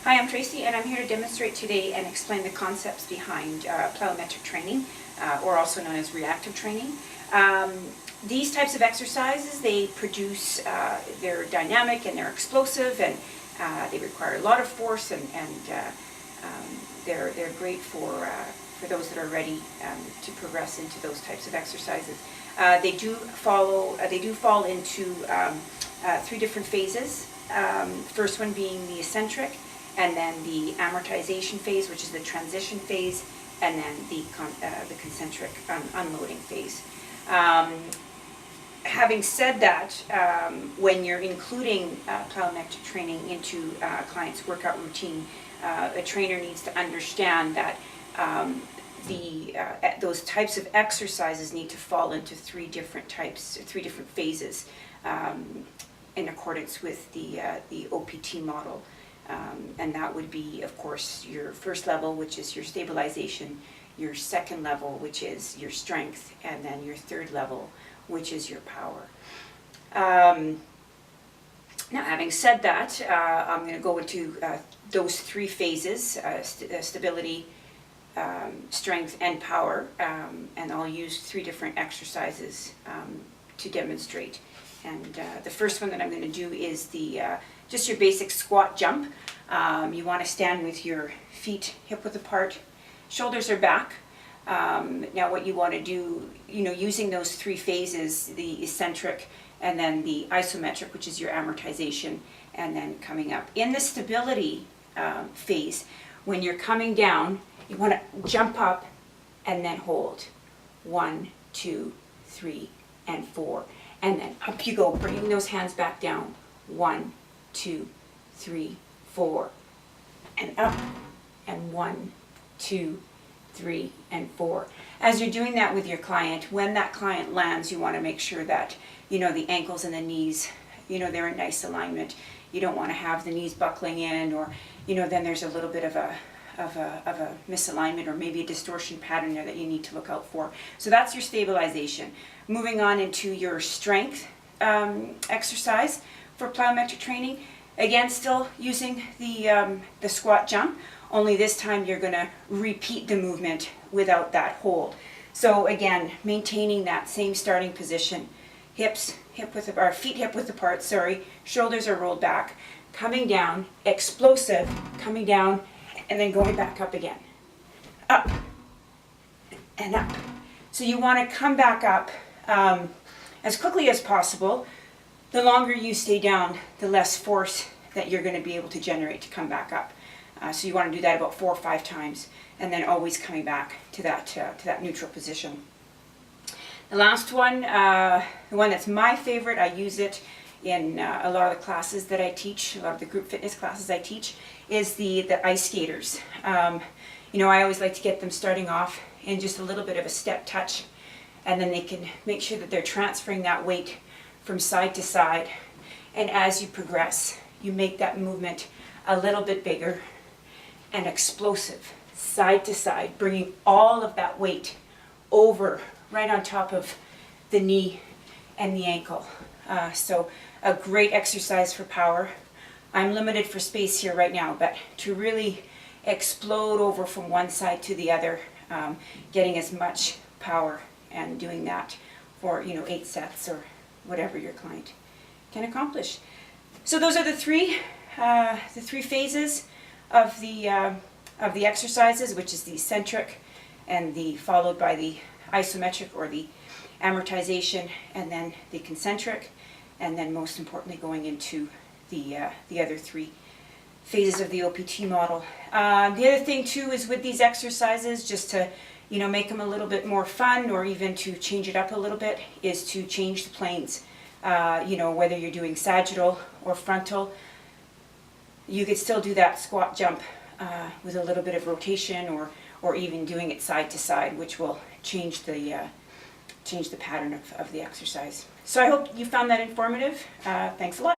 Hi, I'm Tracy, and I'm here to demonstrate today and explain the concepts behind plyometric training, or also known as reactive training. These types of exercises, they produce, they're dynamic and they're explosive, and they require a lot of force, and they're great for those that are ready to progress into those types of exercises. They do fall into three different phases. First one being the eccentric, and then the amortization phase, which is the transition phase, and then the concentric unloading phase. Having said that, when you're including plyometric training into a client's workout routine, a trainer needs to understand that those types of exercises need to fall into three different phases in accordance with the OPT model. And that would be, of course, your first level, which is your stabilization, your second level, which is your strength, and then your third level, which is your power. Now, having said that, I'm going to go into those three phases, stability, strength, and power, and I'll use three different exercises to demonstrate. And the first one that I'm going to do is just your basic squat jump. You want to stand with your feet hip width apart, shoulders are back. Now what you want to do, using those three phases, the eccentric and then the isometric, which is your amortization, and then coming up. In the stability phase, when you're coming down, you want to jump up and then hold. 1, 2, 3, and 4. And then up you go, bringing those hands back down. 1, 2, 3, 4, and up, and 1, 2, 3, and 4. As you're doing that with your client, when that client lands, you want to make sure that, the ankles and the knees, they're in nice alignment. You don't want to have the knees buckling in, or, then there's a little bit of a misalignment, or maybe a distortion pattern there that you need to look out for. So that's your stabilization. Moving on into your strength exercise for plyometric training. Again, still using the squat jump, only this time you're going to repeat the movement without that hold. So again, maintaining that same starting position, feet hip width apart, shoulders are rolled back, coming down, explosive, coming down, and then going back up again. Up and up. So you want to come back up as quickly as possible. The longer you stay down, the less force that you're going to be able to generate to come back up. So you want to do that about 4 or 5 times, and then always coming back to that neutral position. The last one, the one that's my favorite, I use it in a lot of the classes that I teach, a lot of the group fitness classes I teach, is the ice skaters. I always like to get them starting off in just a little bit of a step touch, and then they can make sure that they're transferring that weight from side to side. And as you progress, you make that movement a little bit bigger and explosive, side to side, bringing all of that weight over right on top of the knee and the ankle. So a great exercise for power. I'm limited for space here right now, but to really explode over from one side to the other, getting as much power, and doing that for 8 sets or whatever your client can accomplish. So those are the three phases of the exercises, which is the eccentric, and followed by the isometric or the amortization, and then the concentric, and then most importantly going into the other 3 phases of the OPT model. The other thing too is with these exercises, just to make them a little bit more fun, or even to change it up a little bit, is to change the planes. Whether you're doing sagittal or frontal, you could still do that squat jump with a little bit of rotation, or even doing it side to side, which will change the pattern of the exercise. So I hope you found that informative. Thanks a lot.